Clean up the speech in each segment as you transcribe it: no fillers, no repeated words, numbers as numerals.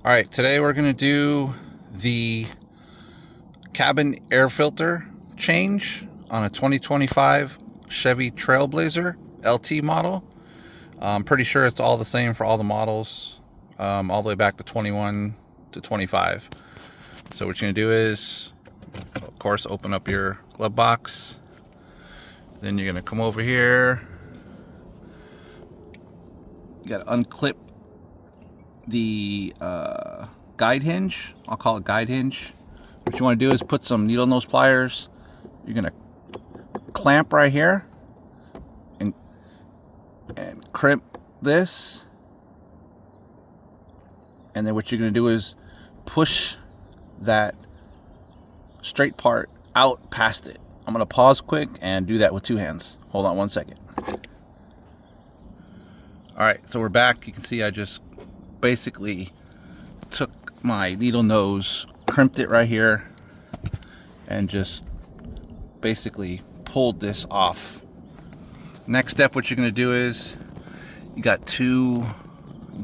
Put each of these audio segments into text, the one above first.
All right, today we're going to do the cabin air filter change on a 2025 Chevy Trailblazer LT model. I'm pretty sure it's all the same for all the models, all the way back to 21 to 25. So what you're going to do is, of course, open up your glove box. Then you're going to come over here. You got to unclip the guide hinge. I'll call it guide hinge. What you want to do is put some needle nose pliers. You're gonna clamp right here and crimp this, and then what you're gonna do is push that straight part out past it. I'm gonna pause quick and do that with two hands. Hold on 1 second. All right, so we're back. You can see I just basically took my needle nose, crimped it right here, and just basically pulled this off. Next step, what you're going to do is, you got two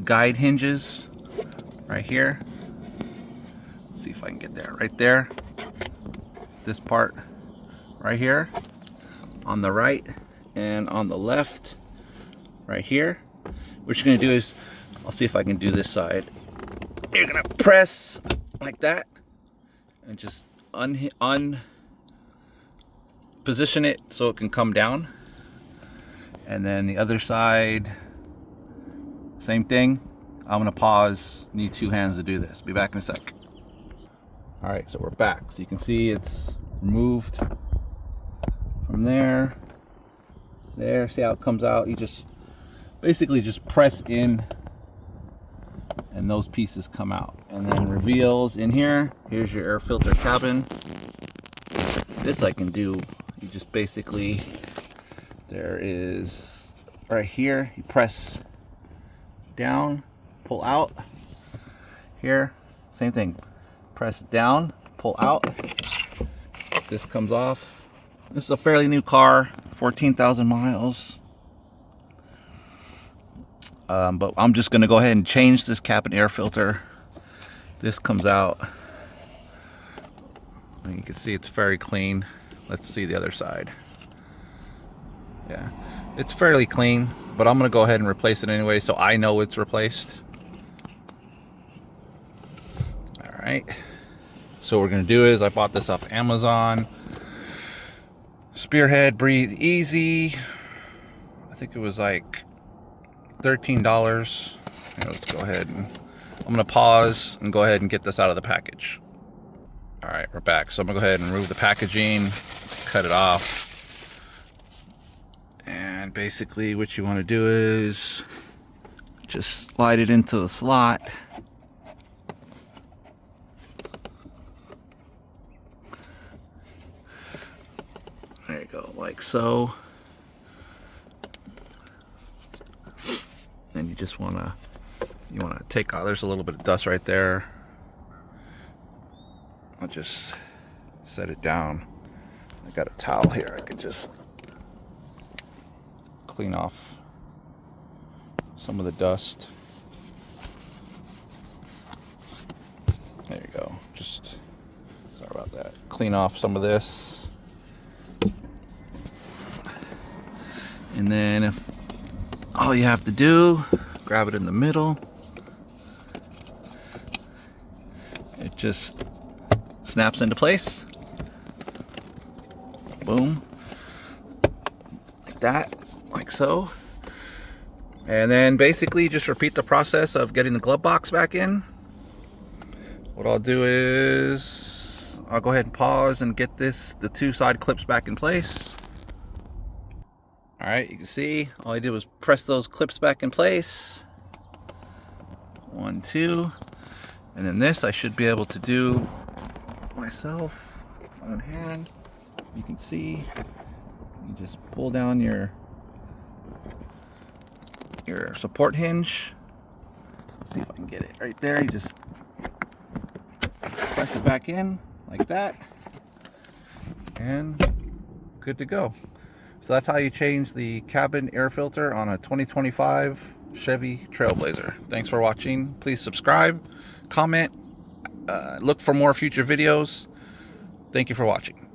guide hinges right here. Let's see if I can get there. Right there. This part right here on the right and on the left right here. What you're going to do is, I'll see if I can do this side. You're going to press like that and just position it so it can come down. And then the other side, same thing. I'm going to pause. Need two hands to do this. Be back in a sec. All right, so we're back. So you can see it's removed from there. There, see how it comes out? You just basically just press in and those pieces come out, and then reveals in here. Here's your air filter cabin. This I can do. You just basically, there is right here, you press down, pull out. Here, same thing. Press down, pull out. This comes off. This is a fairly new car, 14,000 miles. But I'm just going to go ahead and change this cabin air filter. This comes out. And you can see it's very clean. Let's see the other side. Yeah, it's fairly clean, but I'm going to go ahead and replace it anyway, so I know it's replaced. All right. So what we're going to do is, I bought this off Amazon. Spearhead Breathe Easy. I think it was like $13. Let's go ahead and I'm going to pause and go ahead and get this out of the package. All right, we're back. So I'm going to go ahead and remove the packaging, cut it off. And basically what you want to do is just slide it into the slot. There you go, like so. Then you just want to take out, there's a little bit of dust right there. I'll just set it down. I got a towel here, I can just clean off some of the dust. There you go, just, sorry about that. Clean off some of this. And then if all you have to do, grab it in the middle. It just snaps into place. Boom. Like that, like so. And then basically just repeat the process of getting the glove box back in. What I'll do is, I'll go ahead and pause and get the two side clips back in place. All right, you can see all I did was press those clips back in place. 1, 2, and then this I should be able to do myself, one hand. You can see, you just pull down your support hinge. Let's see if I can get it right there. You just press it back in like that, and good to go. So that's how you change the cabin air filter on a 2025 Chevy Trailblazer. Thanks for watching. Please subscribe, comment, look for more future videos. Thank you for watching.